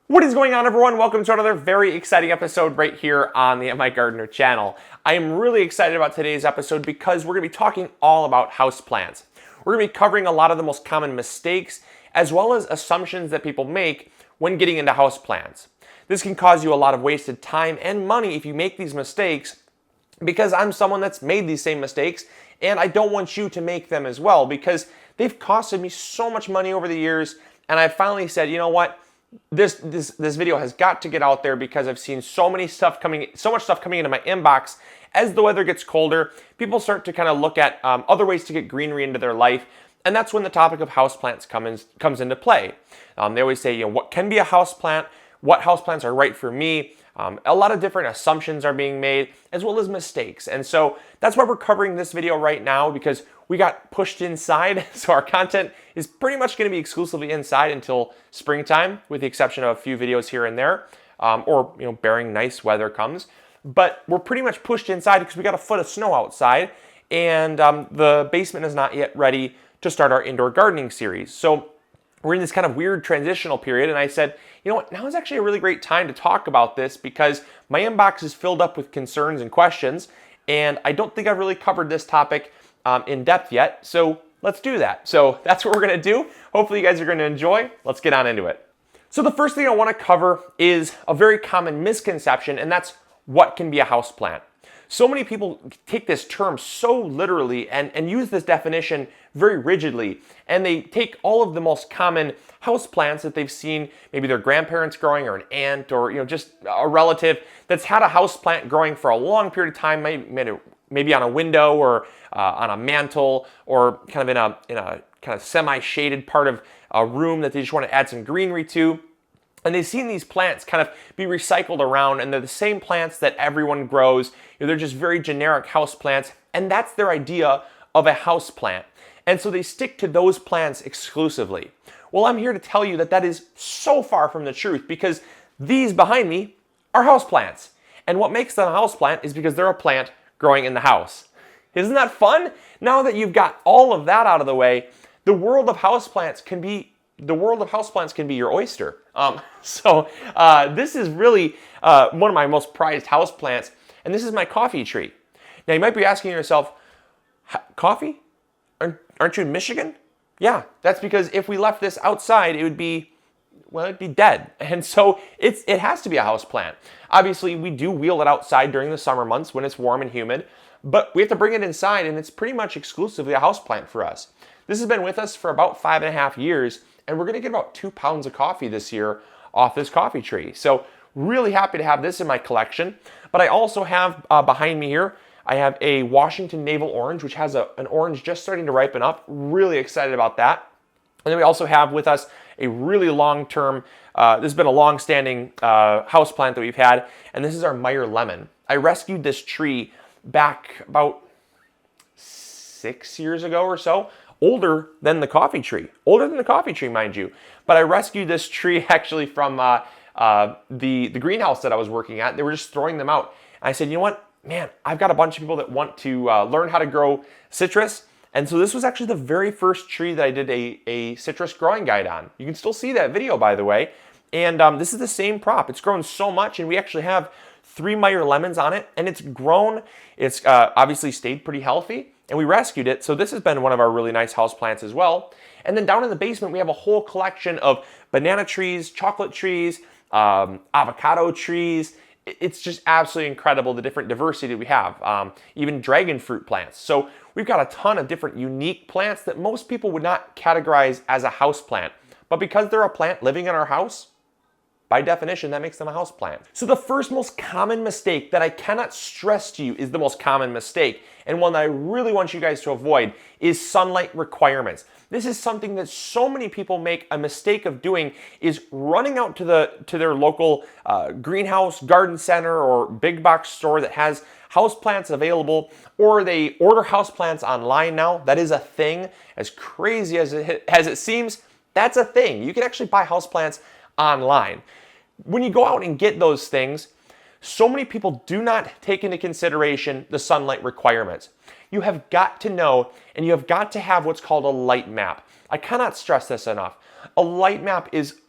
What is going on, everyone? Welcome to another very exciting episode right here on the MIgardener channel. I am really excited about today's episode because we're going to be talking all about houseplants. We're going to be covering a lot of the most common mistakes as well as assumptions that people make when getting into houseplants. This can cause you a lot of wasted time and money if you make these mistakes, because I'm someone that's made these same mistakes and I don't want you to make them as well, because they've costed me so much money over the years. And I finally said, you know what? This video has got to get out there because I've seen so much stuff coming into my inbox. As the weather gets colder, people start to kind of look at other ways to get greenery into their life, and that's when the topic of houseplants comes into play. They always say, what can be a houseplant? What houseplants are right for me? A lot of different assumptions are being made, as well as mistakes. And so that's why we're covering this video right now, because we got pushed inside. So our content is pretty much going to be exclusively inside until springtime, with the exception of a few videos here and there, or barring nice weather comes. But we're pretty much pushed inside because we got a foot of snow outside, and the basement is not yet ready to start our indoor gardening series. So we're in this kind of weird transitional period, and I said, you know what, now is actually a really great time to talk about this because my inbox is filled up with concerns and questions, and I don't think I've really covered this topic in depth yet, so let's do that. So that's what we're going to do. Hopefully you guys are going to enjoy. Let's get on into it. So the first thing I want to cover is a very common misconception, and that's what can be a houseplant. So many people take this term so literally and use this definition very rigidly, and they take all of the most common houseplants that they've seen, maybe their grandparents growing, or an aunt, or just a relative that's had a houseplant growing for a long period of time, maybe on a window or on a mantle, or kind of in a kind of semi-shaded part of a room that they just want to add some greenery to. And they've seen these plants kind of be recycled around, and they're the same plants that everyone grows. They're just very generic house plants, and that's their idea of a house plant. And so they stick to those plants exclusively. Well, I'm here to tell you that that is so far from the truth, because these behind me are house plants. And what makes them a house plant is because they're a plant growing in the house. Isn't that fun? Now that you've got all of that out of the way, the world of houseplants can be your oyster. This is really one of my most prized houseplants, and this is my coffee tree. Now you might be asking yourself, coffee? Aren't you in Michigan? Yeah, that's because if we left this outside, it'd be dead. And so it has to be a houseplant. Obviously, we do wheel it outside during the summer months when it's warm and humid, but we have to bring it inside, and it's pretty much exclusively a houseplant for us. This has been with us for about 5.5 years, and we're going to get about 2 pounds of coffee this year off this coffee tree. So really happy to have this in my collection. But I also have behind me here, I have a Washington Navel Orange, which has an orange just starting to ripen up. Really excited about that. And then we also have with us a really long-term, this has been a long-standing houseplant that we've had, and this is our Meyer Lemon. I rescued this tree back about 6 years ago or so. Older than the coffee tree, mind you. But I rescued this tree actually from the greenhouse that I was working at. They were just throwing them out. And I said, you know what, man, I've got a bunch of people that want to learn how to grow citrus. And so this was actually the very first tree that I did a citrus growing guide on. You can still see that video, by the way. And this is the same prop. It's grown so much, and we actually have 3 Meyer lemons on it, and it's grown. It's obviously stayed pretty healthy, and we rescued it. So this has been one of our really nice houseplants as well. And then down in the basement, we have a whole collection of banana trees, chocolate trees, avocado trees. It's just absolutely incredible, the different diversity we have, even dragon fruit plants. So we've got a ton of different unique plants that most people would not categorize as a houseplant. But because they're a plant living in our house, by definition, that makes them a houseplant. So the first most common mistake that I cannot stress to you is the most common mistake, and one that I really want you guys to avoid, is sunlight requirements. This is something that so many people make a mistake of doing, is running out to their local greenhouse, garden center, or big box store that has houseplants available, or they order houseplants online now. That is a thing. As crazy as it seems, that's a thing. You can actually buy houseplants online. When you go out and get those things, so many people do not take into consideration the sunlight requirements. You have got to know, and you have got to have what's called a light map. I cannot stress this enough. A light map is,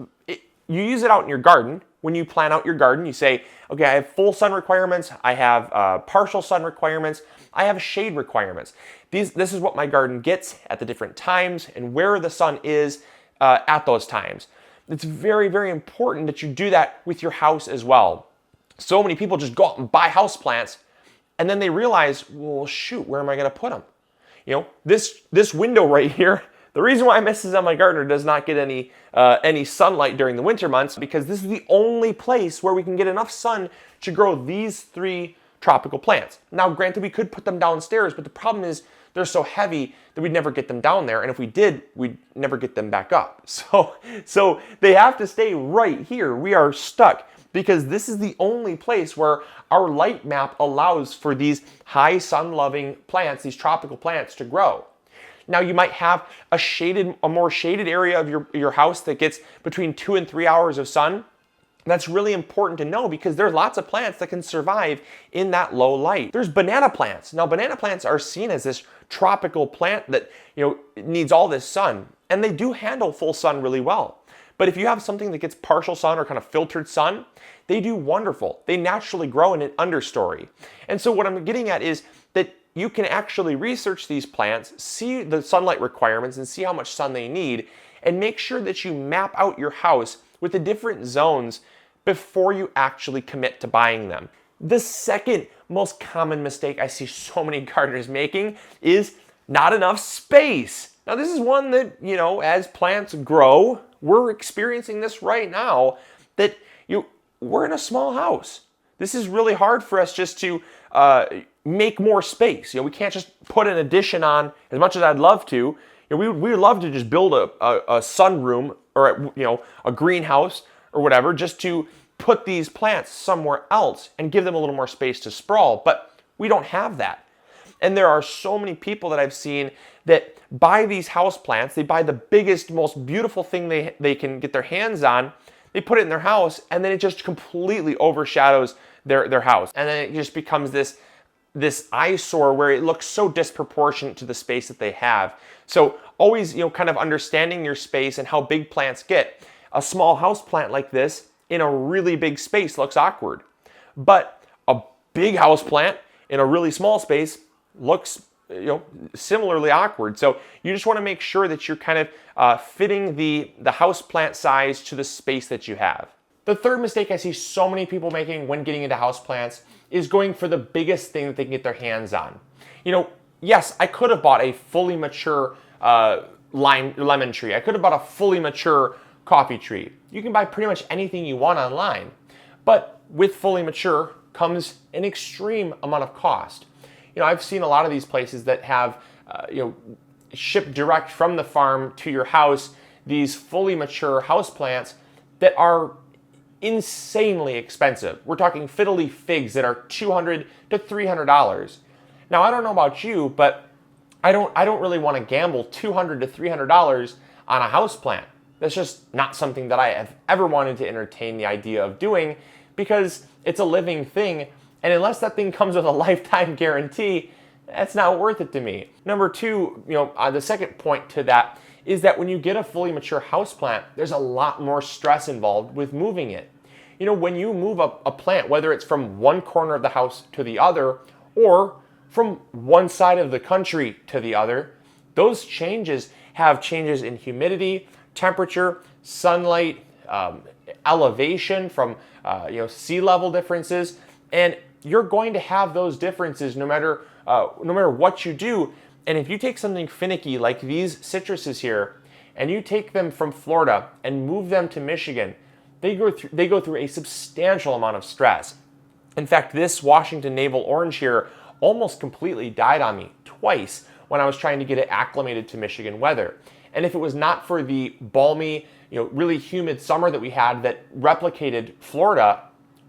you use it out in your garden. When you plan out your garden, you say, okay, I have full sun requirements, I have partial sun requirements, I have shade requirements. This is what my garden gets at the different times and where the sun is at those times. It's very, very important that you do that with your house as well. So many people just go out and buy houseplants, and then they realize, well, shoot, where am I going to put them? You know, this window right here, the reason why Mrs. MIgardener does not get any sunlight during the winter months, because this is the only place where we can get enough sun to grow these 3 tropical plants. Now, granted, we could put them downstairs, but the problem is they're so heavy that we'd never get them down there, and if we did, we'd never get them back up. So they have to stay right here. We are stuck because this is the only place where our light map allows for these high sun-loving plants, these tropical plants, to grow. Now, you might have a more shaded area of your house that gets between 2 and 3 hours of sun. That's really important to know because there's lots of plants that can survive in that low light. There's banana plants. Now, banana plants are seen as this tropical plant that, needs all this sun, and they do handle full sun really well. But if you have something that gets partial sun or kind of filtered sun, they do wonderful. They naturally grow in an understory. And so what I'm getting at is that you can actually research these plants, see the sunlight requirements, and see how much sun they need, and make sure that you map out your house with the different zones before you actually commit to buying them. The second most common mistake I see so many gardeners making is not enough space. Now, this is one that, as plants grow, we're experiencing this right now, that we're in a small house. This is really hard for us just to make more space. We can't just put an addition on as much as I'd love to. We would love to just build a sunroom or a greenhouse or whatever just to put these plants somewhere else and give them a little more space to sprawl, but we don't have that. And there are so many people that I've seen that buy these house plants. They buy the biggest, most beautiful thing they can get their hands on. They put it in their house, and then it just completely overshadows their house. And then it just becomes this eyesore where it looks so disproportionate to the space that they have. So always, kind of understanding your space and how big plants get. A small house plant like this in a really big space looks awkward. But a big house plant in a really small space looks similarly awkward. So you just want to make sure that you're kind of fitting the house plant size to the space that you have. The third mistake I see so many people making when getting into houseplants is going for the biggest thing that they can get their hands on. Yes, I could have bought a fully mature lemon tree. I could have bought a fully mature coffee tree. You can buy pretty much anything you want online. But with fully mature comes an extreme amount of cost. I've seen a lot of these places that have, shipped direct from the farm to your house, these fully mature houseplants that are insanely expensive. We're talking fiddly figs that are $200 to $300. Now, I don't know about you, but I don't really want to gamble $200 to $300 on a houseplant. That's just not something that I have ever wanted to entertain the idea of doing because it's a living thing. And unless that thing comes with a lifetime guarantee, that's not worth it to me. Number two, the second point to that is that when you get a fully mature houseplant, there's a lot more stress involved with moving it. When you move a plant, whether it's from one corner of the house to the other or from one side of the country to the other, those changes have changes in humidity, temperature, sunlight, elevation from sea level differences, and you're going to have those differences no matter what you do. And if you take something finicky like these citruses here, and you take them from Florida and move them to Michigan, they go through a substantial amount of stress. In fact, this Washington navel orange here almost completely died on me twice when I was trying to get it acclimated to Michigan weather. And if it was not for the balmy, really humid summer that we had that replicated Florida,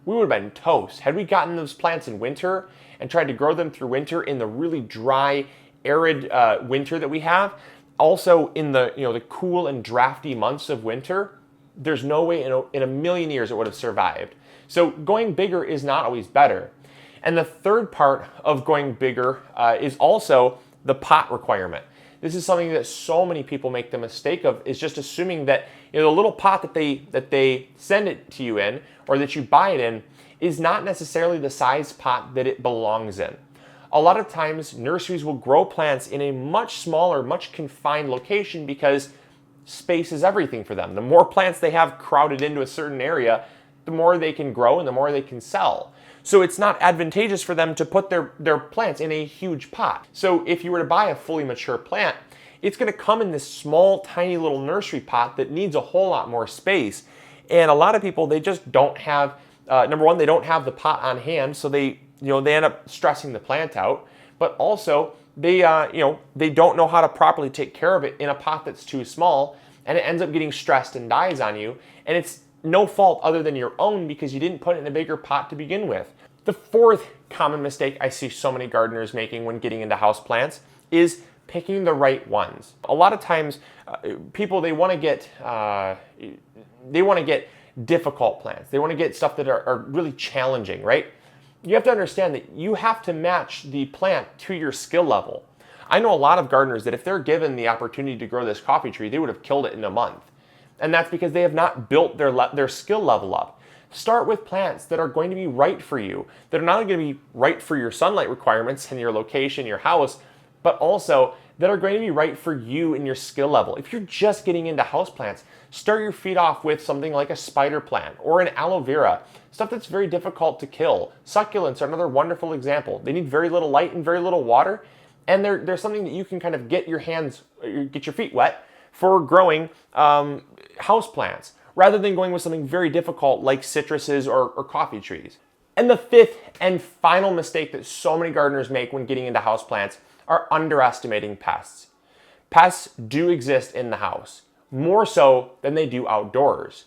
we would have been toast. Had we gotten those plants in winter and tried to grow them through winter in the really dry, arid winter that we have, also in the cool and drafty months of winter, there's no way in a million years it would have survived. So going bigger is not always better. And the third part of going bigger is also the pot requirement. This is something that so many people make the mistake of, is just assuming that, you know, the little pot that they send it to you in, or that you buy it in, is not necessarily the size pot that it belongs in. A lot of times nurseries will grow plants in a much smaller, much confined location because space is everything for them. The more plants they have crowded into a certain area, the more they can grow and the more they can sell. So it's not advantageous for them to put their plants in a huge pot. So if you were to buy a fully mature plant, it's going to come in this small, tiny little nursery pot that needs a whole lot more space. And a lot of people, they just don't have, number one, they don't have the pot on hand, so they end up stressing the plant out. But also, they don't know how to properly take care of it in a pot that's too small, and it ends up getting stressed and dies on you. And it's no fault other than your own because you didn't put it in a bigger pot to begin with. The fourth common mistake I see so many gardeners making when getting into houseplants is picking the right ones. A lot of times, people, they want to get difficult plants. They want to get stuff that are really challenging, right? You have to understand that you have to match the plant to your skill level. I know a lot of gardeners that if they're given the opportunity to grow this coffee tree, they would have killed it in a month. And that's because they have not built their skill level up. Start with plants that are going to be right for you, that are not only going to be right for your sunlight requirements and your location, your house, but also that are going to be right for you and your skill level. If you're just getting into houseplants, start your feet off with something like a spider plant or an aloe vera, stuff that's very difficult to kill. Succulents are another wonderful example. They need very little light and very little water, and they're something that you can kind of get your feet wet for growing houseplants, rather than going with something very difficult like citruses or coffee trees. And the fifth and final mistake that so many gardeners make when getting into houseplants are underestimating pests. Pests do exist in the house, more so than they do outdoors.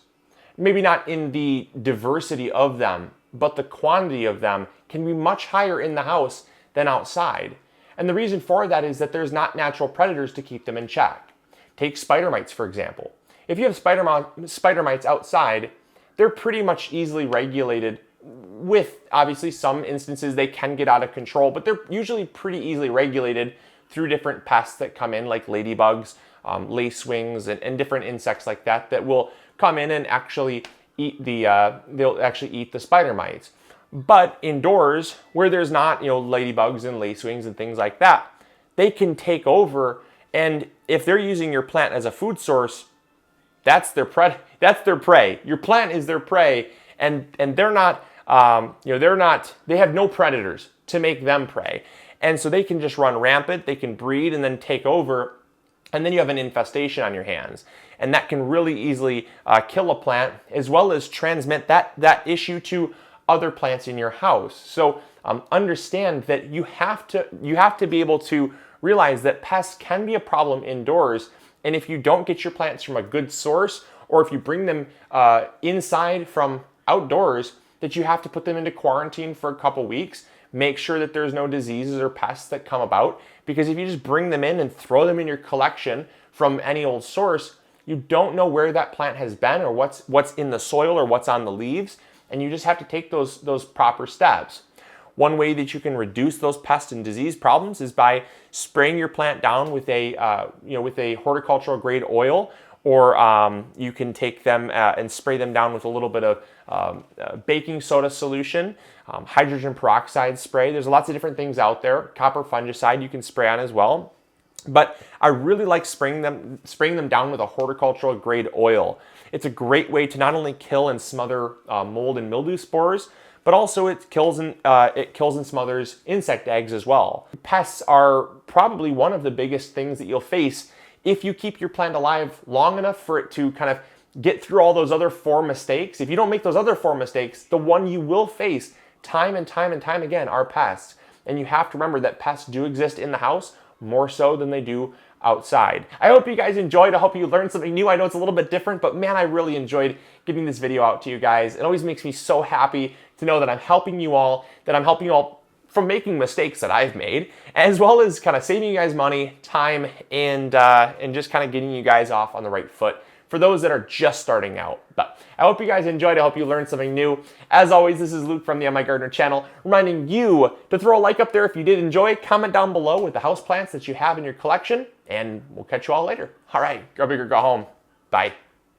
Maybe not in the diversity of them, but the quantity of them can be much higher in the house than outside. And the reason for that is that there's not natural predators to keep them in check. Take spider mites, for example. If you have spider mites outside, they're pretty much easily regulated, with obviously some instances they can get out of control, but they're usually pretty easily regulated through different pests that come in, like ladybugs, lacewings, and different insects like that will come in and actually eat they'll actually eat the spider mites. But indoors, where there's not ladybugs and lacewings and things like that, they can take over, and if they're using your plant as a food source, that's their prey. Your plant is their prey, and they're not they have no predators to make them prey. And so they can just run rampant, they can breed and then take over, and then you have an infestation on your hands. And that can really easily kill a plant, as well as transmit that issue to other plants in your house. So understand that you have to be able to realize that pests can be a problem indoors, and if you don't get your plants from a good source, or if you bring them inside from outdoors, that you have to put them into quarantine for a couple weeks. Make sure that there's no diseases or pests that come about, because if you just bring them in and throw them in your collection from any old source, you don't know where that plant has been or what's in the soil or what's on the leaves, and you just have to take those proper steps. One way that you can reduce those pest and disease problems is by spraying your plant down with a horticultural grade oil, or you can take them and spray them down with a little bit of baking soda solution, hydrogen peroxide spray. There's lots of different things out there. Copper fungicide you can spray on as well. But I really like spraying them down with a horticultural grade oil. It's a great way to not only kill and smother mold and mildew spores, but also it kills and smothers insect eggs as well. Pests are probably one of the biggest things that you'll face if you keep your plant alive long enough for it to kind of get through all those other 4 mistakes. If you don't make those other 4 mistakes, the one you will face time and time and time again are pests. And you have to remember that pests do exist in the house more so than they do outside. I hope you guys enjoyed. I hope you learned something new. I know it's a little bit different, but man, I really enjoyed getting this video out to you guys. It always makes me so happy to know that I'm helping you all from making mistakes that I've made, as well as kind of saving you guys money, time, and just kind of getting you guys off on the right foot for those that are just starting out. But I hope you guys enjoyed. I hope you learned something new. As always, this is Luke from the MIgardener channel, reminding you to throw a like up there if you did enjoy. Comment down below with the houseplants that you have in your collection. and we'll catch you all later. All right, go big or go home. Bye.